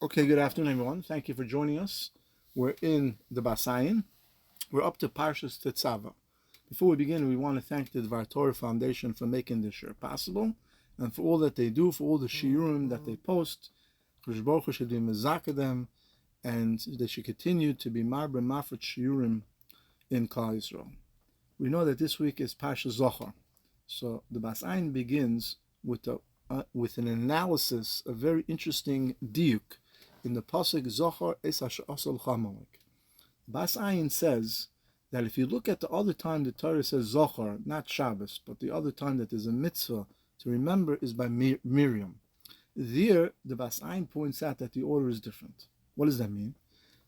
Okay, good afternoon, everyone. Thank you for joining us. We're in the Ayin. We're up to Parshat Tetzaveh. Before we begin, we want to thank the Dvar Torah Foundation for making this shiur possible, and for all that they do, for all the shiurim that they post. Baruch Hu should be mezakeh them, and they should continue to be marbe mafret shiurim in Klal Yisrael. We know that this week is Parshat Zochar, so the Ayin begins with an analysis, a very interesting diuk in the pasuk Zochar es asher asal Amalek. Ayin says that if you look at the other time the Torah says Zochar, not Shabbos, but the other time that there's a mitzvah to remember is by Miriam. There, the Ayin points out that the order is different. What does that mean?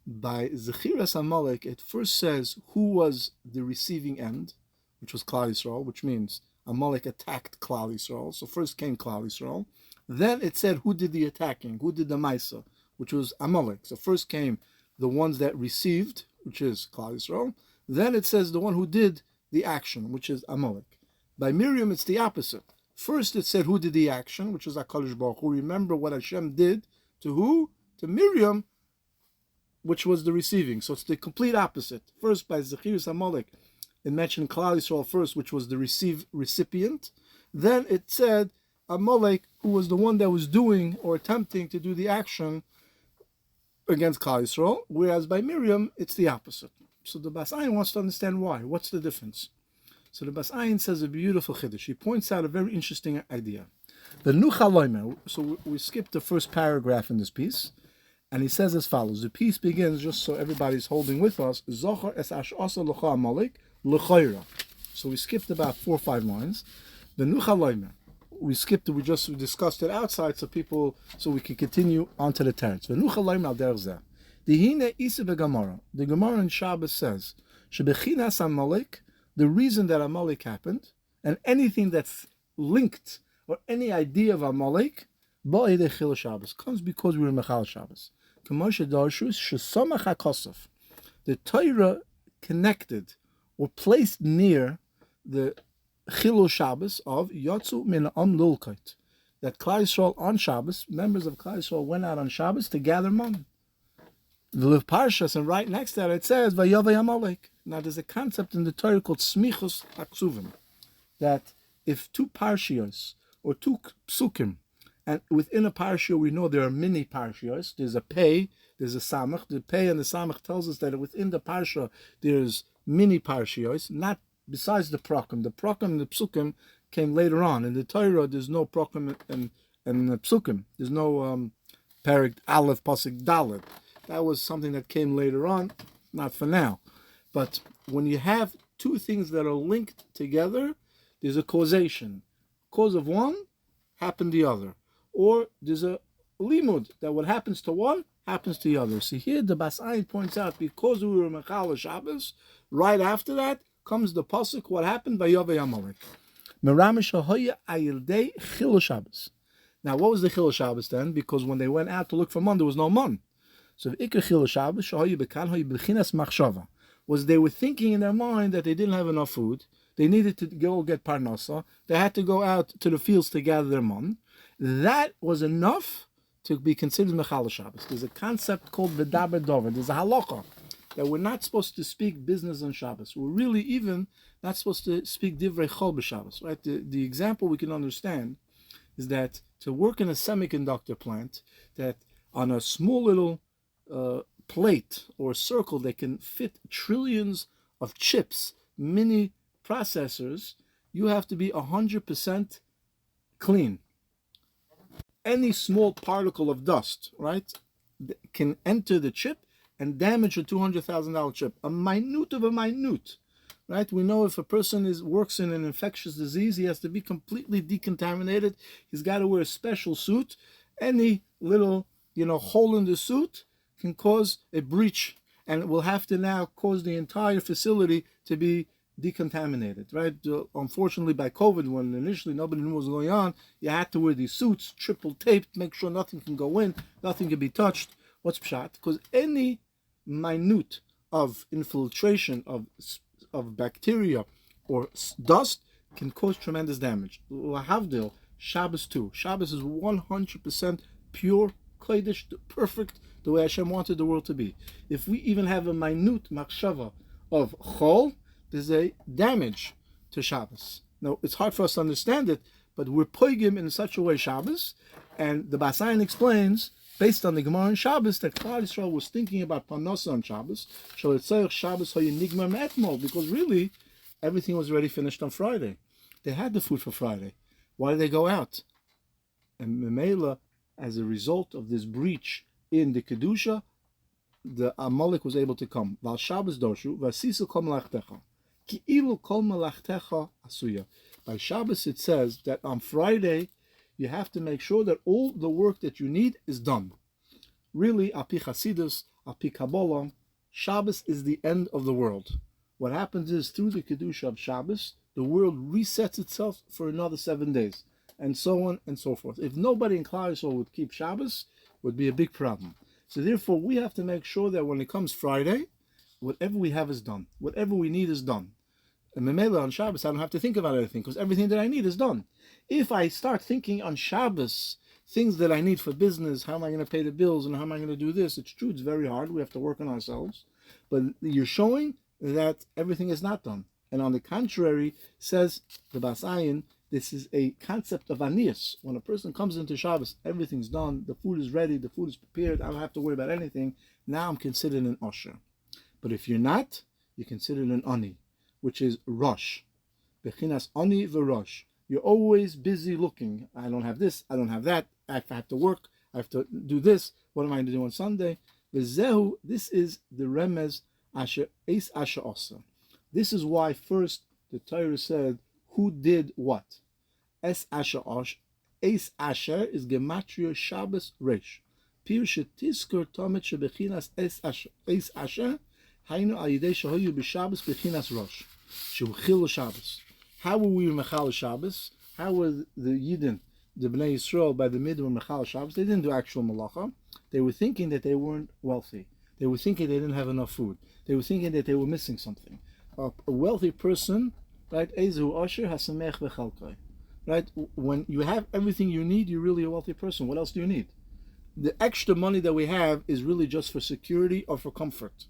By Zechiras Amalek, it first says who was the receiving end, which was Klal Yisrael, which means Amalek attacked Klal Yisrael. So first came Klal Yisrael. Then it said who did the attacking, who did the Maisa, which was Amalek. So first came the ones that received, which is Klal Yisrael. Then it says the one who did the action, which is Amalek. By Miriam, it's the opposite. First it said who did the action, which is HaKadosh Baruch Hu. Remember what Hashem did to who? To Miriam, which was the receiving. So it's the complete opposite. First, by Zechiras Amalek, it mentioned Klal Yisrael first, which was the recipient. Then it said Amalek, who was the one that was doing or attempting to do the action against Klal Yisrael, whereas by Miriam, it's the opposite. So the Ayin wants to understand why. What's the difference? So the Ayin says a beautiful chiddush. He points out a very interesting idea. The Nucha Loimer, so we skipped the first paragraph in this piece, and he says as follows. The piece begins, just so everybody's holding with us, Zochar es asher asal Amalek l'chayra. So we skipped about 4 or 5 lines. The Nucha Loimer, we discussed it outside so we can continue on to the teretz. The Nucha Loimer al derech zeh. The Gemara in Shabbos says, Shebechinas Amalek, the reason that Amalek happened, and anything that's linked, or any idea of Amalek, comes because we were Mechal Shabbos. The Torah connected, or placed near the Chilul Shabbos of Yotzu Min Am Lulkait, that Klal Yisrael on Shabbos, members of Klal Yisrael went out on Shabbos to gather man. The Parshat, and right next to that it says Vayavay Amalek. Now there's a concept in the Torah called Smichus Haksuvim, that if 2 parshios or 2 psukim, and within a parsha we know there are many parshios. There's a pei, there's a samach. The pei and the samach tells us that within the parsha there's many parshios, not besides the prakim. The prakim and the psukim came later on. In the Torah there's no prakim and psukim. There's no parak aleph pasuk dalet. That was something that came later on, not for now. But when you have 2 things that are linked together, there's a causation. Cause of one happened the other. Or there's a limud, that what happens to one happens to the other. See here, the Ayin points out, because we were Mechal Shabbos, right after that comes the pasuk, what happened by Yavay Amalek. Now, what was the Chilul Shabbos then? Because when they went out to look for man, there was no man. So was they were thinking in their mind that they didn't have enough food, they needed to go get parnasa, they had to go out to the fields to gather their man. That was enough to be considered Mechal Shabbos. There's a concept called V'daber Dover. There's a halacha that we're not supposed to speak business on Shabbos. We're really even not supposed to speak Divrei Chol b'Shabbos. Right? The example we can understand is that to work in a semiconductor plant, that on a small little plate or circle that can fit trillions of chips, mini processors, you have to be 100% clean. Any small particle of dust, right, can enter the chip and damage a $200,000 chip. A minute of a minute, right? We know if a person works in an infectious disease, he has to be completely decontaminated. He's got to wear a special suit. Any little, hole in the suit can cause a breach, and it will have to now cause the entire facility to be decontaminated, right? Unfortunately, by COVID, when initially nobody knew what was going on, you had to wear these suits, triple taped, make sure nothing can go in, nothing can be touched. What's pshat? Because any minute of infiltration of bacteria or dust can cause tremendous damage. Lahavdil, Shabbos too. Shabbos is 100% pure, kodesh, perfect, the way Hashem wanted the world to be. If we even have a minute machshava of chol, there's a damage to Shabbos. Now, it's hard for us to understand it, but we're poigim in such a way Shabbos, and the Bas Ayin explains, based on the Gemara in Shabbos, that Klal Yisrael was thinking about Parnasa on Shabbos, because really, everything was already finished on Friday. They had the food for Friday. Why did they go out? And Memela, as a result of this breach in the Kedusha, the Amalek was able to come. Val Shabbos dorshu, vasisu kol malachtecha. Ki'ilu kol malachtecha asuya. By Shabbos it says that on Friday, you have to make sure that all the work that you need is done. Really, api Chasidus, api Kabbalah, Shabbos is the end of the world. What happens is, through the Kedusha of Shabbos, the world resets itself for another 7 days, and so on and so forth. If nobody in Klal Yisrael would keep Shabbos, it would be a big problem. So therefore, we have to make sure that when it comes Friday, whatever we have is done. Whatever we need is done. And Memela on Shabbos, I don't have to think about anything, because everything that I need is done. If I start thinking on Shabbos, things that I need for business, how am I going to pay the bills, and how am I going to do this? It's true, it's very hard. We have to work on ourselves. But you're showing that everything is not done. And on the contrary, says the Bas Ayin, this is a concept of anias. When a person comes into Shabbos, everything's done, the food is ready, the food is prepared, I don't have to worry about anything. Now I'm considered an usher. But if you're not, you're considered an ani, which is rosh. Bechinas ani v'rosh. You're always busy looking. I don't have this, I don't have that, I have to work, I have to do this, what am I going to do on Sunday? V'zehu, this is the remez asher eis asher osa. This is why first the Torah said, who did what? Es asher osh. Eis asher is gematria Shabbos resh. Pir shetiskor tomet shebechinas es asher. Eis asher, haynu al yidei shehoyu b'Shabbos bechinas rosh. Sheuchil Shabbos. How were we mechal Shabbos? How were the Yidden, the Bnei Yisrael, by the middle of mechal Shabbos? They didn't do actual malacha. They were thinking that they weren't wealthy. They were thinking they didn't have enough food. They were thinking that they were missing something. A wealthy person, right? Ezu Asher Hasamech V'Chalkai. Right? When you have everything you need, you're really a wealthy person. What else do you need? The extra money that we have is really just for security or for comfort.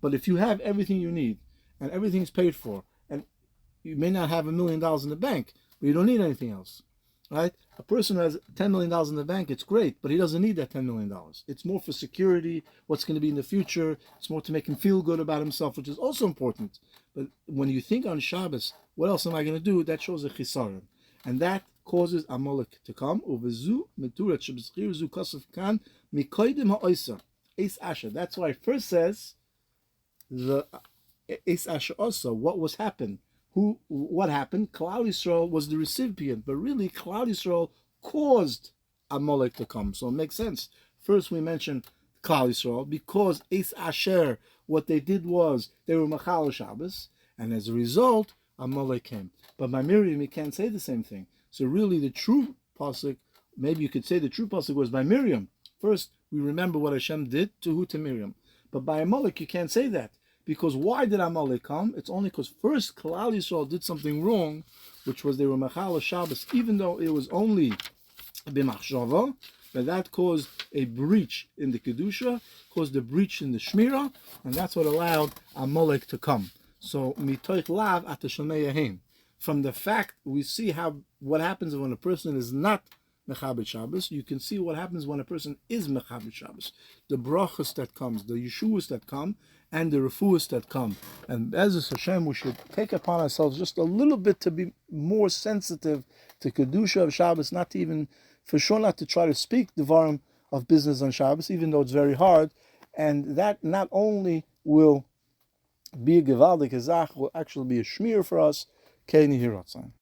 But if you have everything you need and everything's paid for, and you may not have $1 million in the bank, but you don't need anything else. Right? A person who has $10 million in the bank, it's great, but he doesn't need that $10 million. It's more for security, what's going to be in the future. It's more to make him feel good about himself, which is also important. But when you think on Shabbos, what else am I going to do? That shows a chisaron. And that causes Amalek to come. That's why it first says, the Eis Asher also, what was happened? What happened? Klal Yisrael was the recipient, but really Klal Yisrael caused Amalek to come. So it makes sense. First we mentioned Klal Yisrael because Eis Asher, what they did was they were Machal Shabbos, and as a result, Amalek came. But by Miriam, you can't say the same thing. So really the true pasuk, maybe you could say the true pasuk was by Miriam. First, we remember what Hashem did to Miriam. But by Amalek, you can't say that. Because why did Amalek come? It's only because first Klal Yisrael did something wrong, which was they were Machal Shabbos, even though it was only b'machshava, but that caused a breach in the Kedusha, caused a breach in the Shmira, and that's what allowed Amalek to come. So, mitoich lav at the Shomei. From the fact we see what happens when a person is not Mechabed Shabbos, you can see what happens when a person is Mechabed Shabbos. The brachas that comes, the yeshuas that come, and the refuahs that come. And as Hashem, we should take upon ourselves just a little bit to be more sensitive to Kedusha of Shabbos, not to even, for sure not to try to speak the Dvarim of business on Shabbos, even though it's very hard. And that not only will be a Gevaldik Azach, will actually be a Shmir for us, Keini Hiratzan.